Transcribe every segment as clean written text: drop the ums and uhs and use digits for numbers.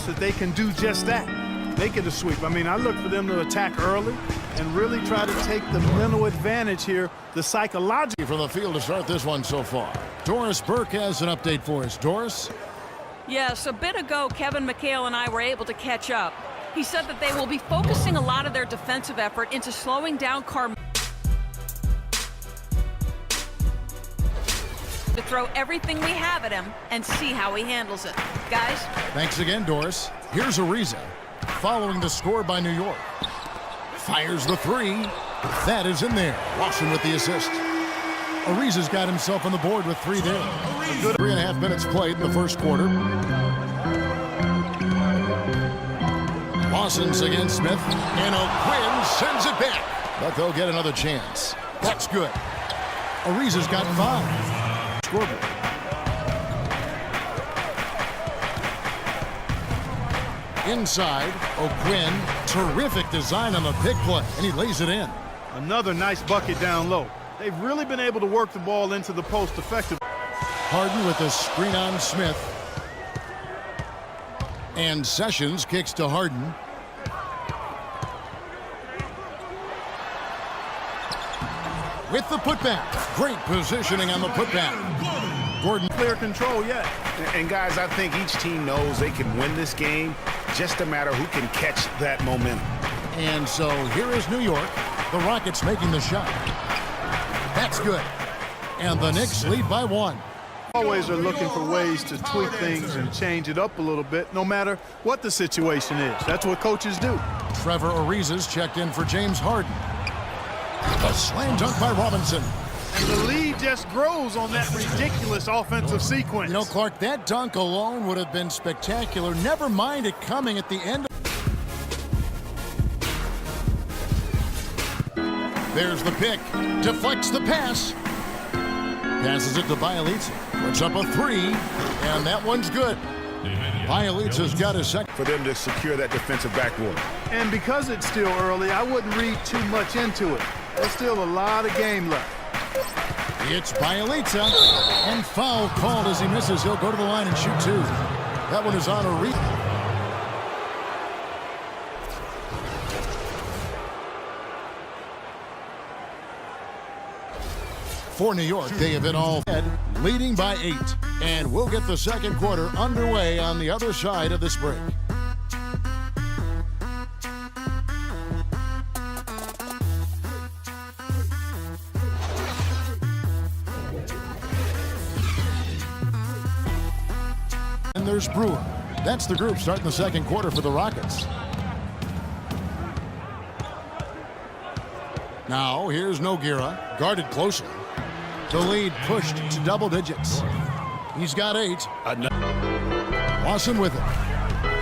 evidence that they can do just that. Make it a sweep. I mean, I look for them to attack early and really try to take the mental advantage here, the psychological. From the field to start this one so far. Doris Burke has an update for us. Doris? Yes, a bit ago, Kevin McHale and I were able to catch up. He said that they will be focusing a lot of their defensive effort into slowing down Carmelo to throw everything we have at him and see how he handles it. Guys? Thanks again, Doris. Here's Ariza, following the score by New York. Fires the three. That is in there. Lawson with the assist. Ariza's got himself on the board with three there. A good 3.5 minutes played in the first quarter. Lawson's against Smith. And O'Quinn sends it back. But they'll get another chance. That's good. Ariza's got 5. Scoreboard. Inside, O'Quinn. Terrific design on the pick play. And he lays it in. Another nice bucket down low. They've really been able to work the ball into the post effectively. Harden with the screen on Smith. And Sessions kicks to Harden. With the putback. Great positioning on the putback. Gordon. Clear control yet. And guys, I think each team knows they can win this game. Just a matter who can catch that momentum. And so here is New York. The Rockets making the shot. That's good. And the Knicks lead by 1. Always are looking for ways to tweak things and change it up a little bit, no matter what the situation is. That's what coaches do. Trevor Ariza's checked in for James Harden. A slam dunk by Robinson. And the lead just grows on that ridiculous offensive sequence. You know, Clark, that dunk alone would have been spectacular. Never mind it coming at the end. There's the pick. Deflects the pass. Passes it to Bielitsa. Puts up a 3. And that one's good. Bielitsa's got his second. For them to secure that defensive backboard. And because it's still early, I wouldn't read too much into it. There's still a lot of game left. It's Bielitsa. And foul called as he misses. He'll go to the line and shoot 2. That one is on a reach. For New York, they have been all fed, leading by 8. And we'll get the second quarter underway on the other side of this break. And there's Brewer. That's the group starting the second quarter for the Rockets. Now, here's Nogueira, guarded closely. The lead pushed to double digits. He's got 8. Lawson with it.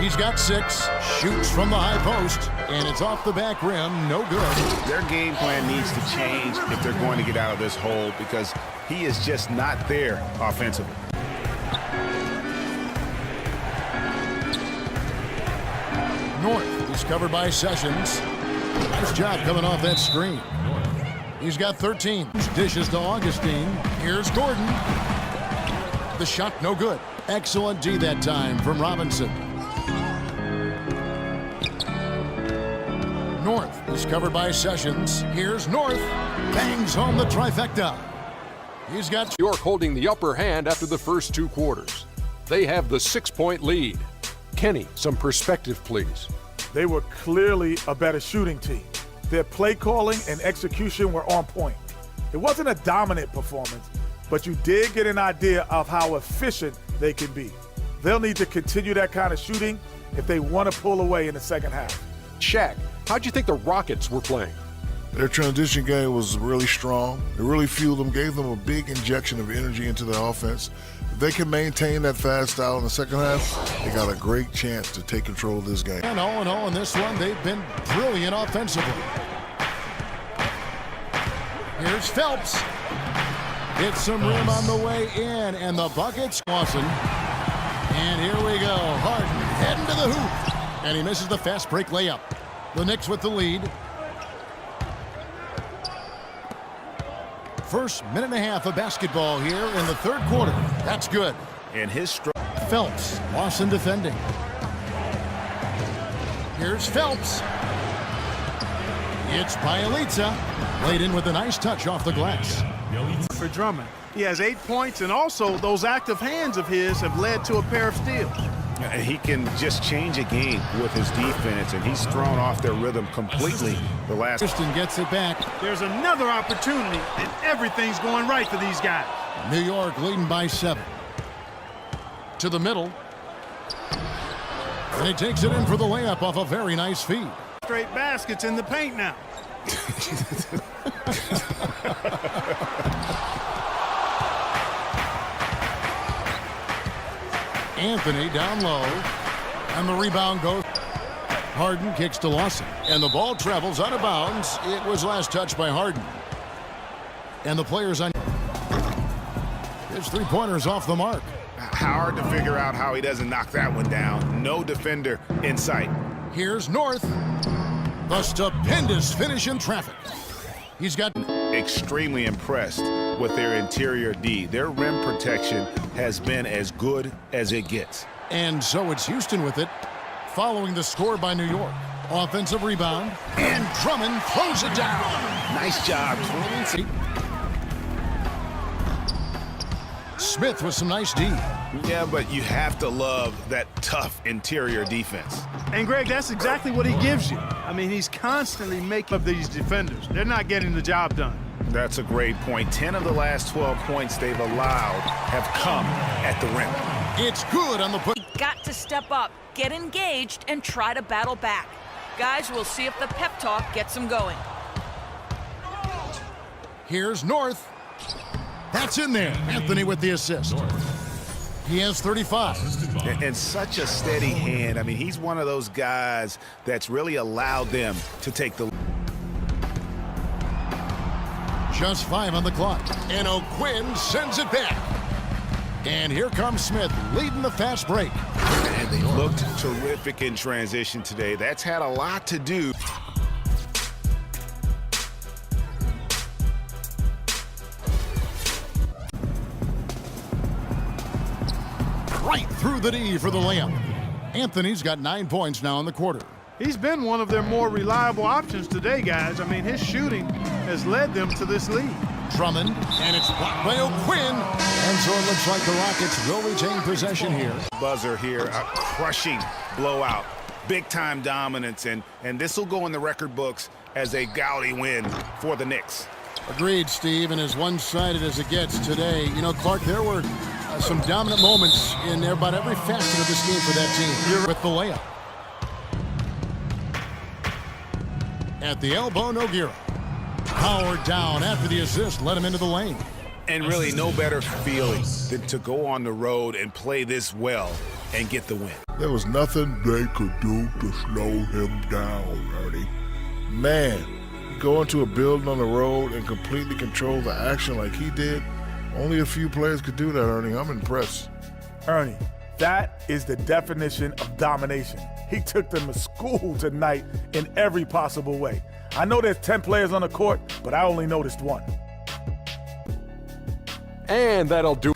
He's got 6. Shoots from the high post. And it's off the back rim. No good. Their game plan needs to change if they're going to get out of this hole because he is just not there offensively. North is covered by Sessions. Nice job coming off that screen. He's got 13. Dishes to Augustine. Here's Gordon. The shot no good. Excellent D that time from Robinson. North is covered by Sessions. Here's North. Bangs home the trifecta. He's got New York holding the upper hand after the first 2 quarters. They have the 6-point lead. Kenny, some perspective, please. They were clearly a better shooting team. Their play calling and execution were on point. It wasn't a dominant performance, but you did get an idea of how efficient they can be. They'll need to continue that kind of shooting if they want to pull away in the second half. Shaq, how'd you think the Rockets were playing? Their transition game was really strong. It really fueled them, gave them a big injection of energy into their offense. If they can maintain that fast style in the second half, they got a great chance to take control of this game. And all in all in this one, they've been brilliant offensively. Here's Phelps. Hits some rim on the way in, and the bucket's Lawson. And here we go. Harden heading to the hoop. And he misses the fast break layup. The Knicks with the lead. First minute and a half of basketball here in the third quarter. That's good. And his stroke. Phelps, Lawson defending. Here's Phelps. It's Bielitsa. Laid in with a nice touch off the glass. For Drummond, he has 8 points, and also those active hands of his have led to a pair of steals. And he can just change a game with his defense, and he's thrown off their rhythm completely the last. Houston gets it back. There's another opportunity, and everything's going right for these guys. New York leading by 7. To the middle. And he takes it in for the layup off a very nice feed. Straight baskets in the paint now. Anthony down low. And the rebound goes. Harden kicks to Lawson. And the ball travels out of bounds. It was last touched by Harden. And the players on. His three-pointers off the mark. Hard to figure out how he doesn't knock that one down. No defender in sight. Here's North. The stupendous finish in traffic. He's got. Extremely impressed with their interior D. Their rim protection has been as good as it gets. And so it's Houston with it, following the score by New York. Offensive rebound, and Drummond throws it down. Nice job, Drummond. Smith with some nice D. Yeah, but you have to love that tough interior defense. And Greg, that's exactly what he gives you. I mean, he's constantly making up these defenders. They're not getting the job done. That's a great point. 10 of the last 12 points they've allowed have come at the rim. It's good on the put. Got to step up, get engaged, and try to battle back. Guys, we'll see if the pep talk gets them going. Here's North. That's in there. Anthony with the assist. He has 35. And such a steady hand. I mean, he's one of those guys that's really allowed them to take the. Just 5 on the clock. And O'Quinn sends it back. And here comes Smith leading the fast break. And they looked terrific in transition today. That's had a lot to do. Right through the D for the layup. Anthony's got 9 points now in the quarter. He's been one of their more reliable options today, guys. I mean, his shooting has led them to this lead. Drummond, and it's blocked by O'Quinn. And so it looks like the Rockets will retain possession here. Buzzer here, a crushing blowout. Big-time dominance, and this will go in the record books as a gaudy win for the Knicks. Agreed, Steve, and as one-sided as it gets today, you know, Clark, there were some dominant moments in about every facet of this game for that team. Here with the layup. At the elbow, Nogueira. Powered down after the assist, let him into the lane. And really no better feeling than to go on the road and play this well and get the win. There was nothing they could do to slow him down, Ernie. Man, go into a building on the road and completely control the action like he did. Only a few players could do that, Ernie. I'm impressed. Ernie, that is the definition of domination. He took them to school tonight in every possible way. I know there's 10 players on the court, but I only noticed one. And that'll do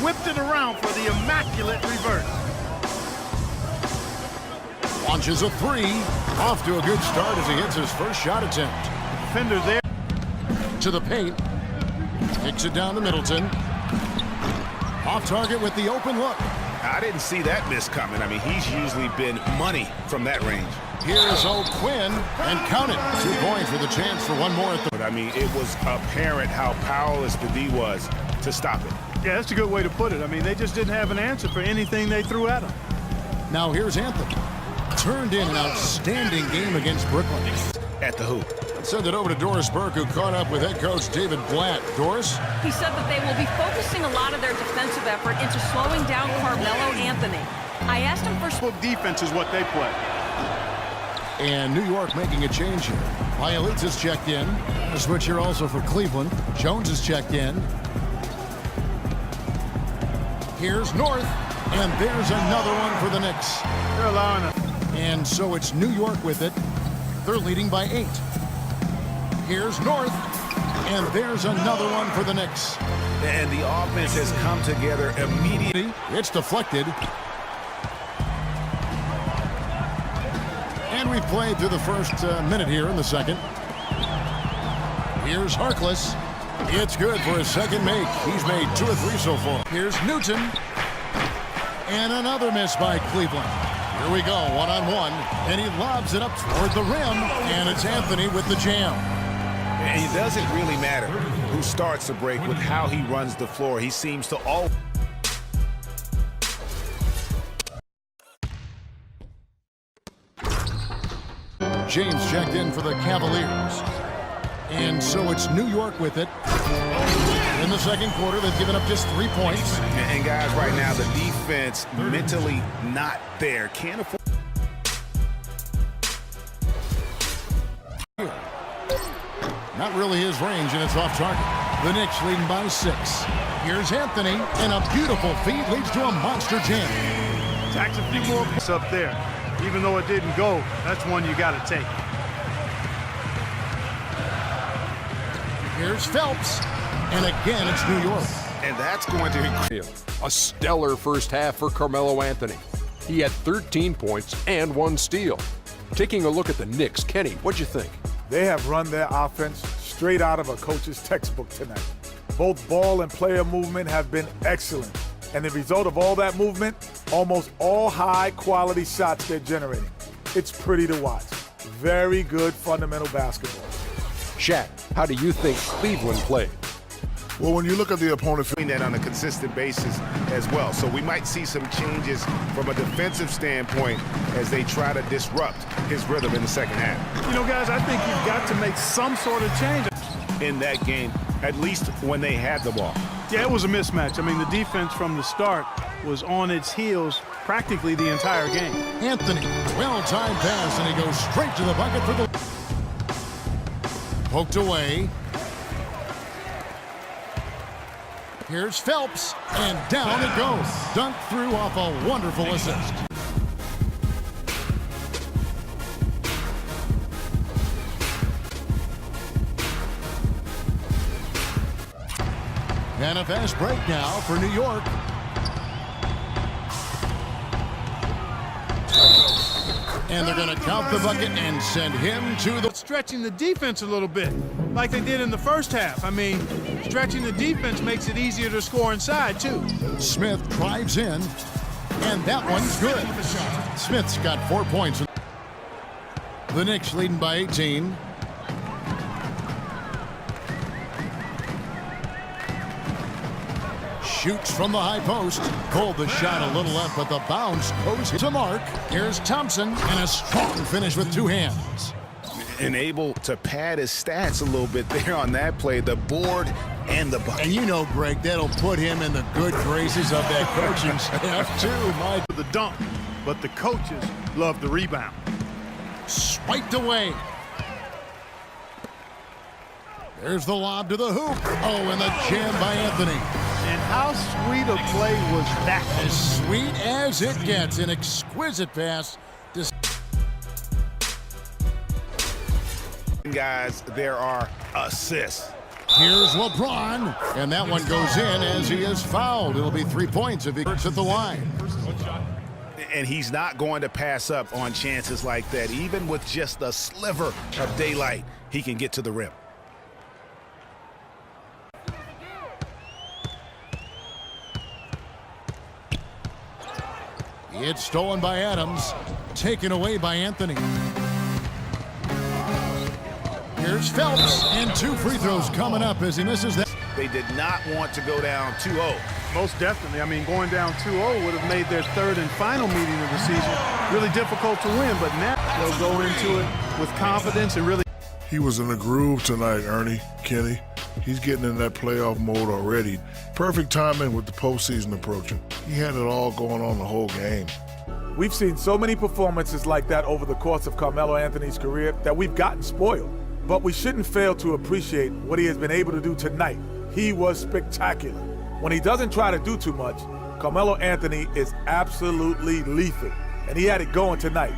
whipped it around for the immaculate reverse. Launches a three. Off to a good start as he hits his first shot attempt. Defender there. To the paint. Kicks it down to Middleton. Off target with the open look. I didn't see that miss coming. I mean, he's usually been money from that range. Here's O'Quinn, and count it. 2 points with a chance for one more at the... But I mean, it was apparent how powerless the D was to stop it. Yeah, that's a good way to put it. I mean, they just didn't have an answer for anything they threw at him. Now here's Anthony. Turned in an outstanding game against Brooklyn. At the hoop. Send it over to Doris Burke, who caught up with head coach David Blatt. Doris? He said that they will be focusing a lot of their defensive effort into slowing down Carmelo Anthony. I asked him for... Defense is what they play. And New York making a change here. Bielitz is checked in. A switch here also for Cleveland. Jones is checked in. Here's North, and there's another one for the Knicks. They're allowing it. And so it's New York with it. They're leading by 8. Here's North, and there's another one for the Knicks. And the offense has come together immediately. It's deflected. And we've played through the first minute here in the second. Here's Harkless. It's good for his second make. He's made 2 or 3 so far. Here's Newton. And another miss by Cleveland. Here we go, one-on-one. And he lobs it up toward the rim. And it's Anthony with the jam. And it doesn't really matter who starts the break with how he runs the floor. He seems to all. James checked in for the Cavaliers. And so it's New York with it. In the second quarter, they've given up just 3 points. And guys, right now, the defense mentally not there. Can't afford. Not really his range, and it's off target. The Knicks leading by 6. Here's Anthony, and a beautiful feed leads to a monster jam. Tax a few more points up there. Even though it didn't go, that's one you got to take. Here's Phelps, and again it's New York. And that's going to increase. A stellar first half for Carmelo Anthony. He had 13 points and 1 steal. Taking a look at the Knicks, Kenny, what'd you think? They have run their offense straight out of a coach's textbook tonight. Both ball and player movement have been excellent. And the result of all that movement, almost all high-quality shots they're generating. It's pretty to watch. Very good fundamental basketball. Shaq, how do you think Cleveland played? Well, when you look at the opponent, Doing that on a consistent basis as well. So we might see some changes from a defensive standpoint as they try to disrupt his rhythm in the second half. You know, guys, I think you've got to make some sort of change In that game, at least when they had the ball. Yeah, it was a mismatch. I mean, the defense from the start was on its heels practically the entire game. Anthony, well-timed pass, and he goes straight to the bucket for the... Poked away. Here's Phelps, and down it goes. Dunked through off a wonderful assist. And a fast break now for New York. And they're going to count the bucket and send him to the... Stretching the defense a little bit, like they did in the first half. I mean, stretching the defense makes it easier to score inside, too. Smith drives in, and that one's good. Smith's got 4 points. The Knicks leading by 18. Shoots from the high post. Pulled the shot a little left, but the bounce goes to Mark. Here's Thompson, and a strong finish with 2 hands. And able to pad his stats a little bit there on that play, the board and the bucket. And you know, Greg, that'll put him in the good graces of that coaching staff, too. The dunk, but the coaches love the rebound. Swiped away. There's the lob to the hoop. Oh, and the jam by Anthony. And how sweet a play was that? As sweet as it gets. An exquisite pass. Guys, there are assists. Here's LeBron, and that one goes in as he is fouled. It'll be 3 points if he hits at the line. And he's not going to pass up on chances like that. Even with just a sliver of daylight, he can get to the rim. It's stolen by Adams, taken away by Anthony. Here's Phelps, and 2 free throws coming up as he misses that. They did not want to go down 2-0. Most definitely. I mean, going down 2-0 would have made their third and final meeting of the season really difficult to win, but now they'll go into it with confidence and really. He was in a groove tonight, Ernie, Kenny. He's getting in that playoff mode already. Perfect timing with the postseason approaching. He had it all going on the whole game. We've seen so many performances like that over the course of Carmelo Anthony's career that we've gotten spoiled. But we shouldn't fail to appreciate what he has been able to do tonight. He was spectacular. When he doesn't try to do too much, Carmelo Anthony is absolutely lethal. And he had it going tonight.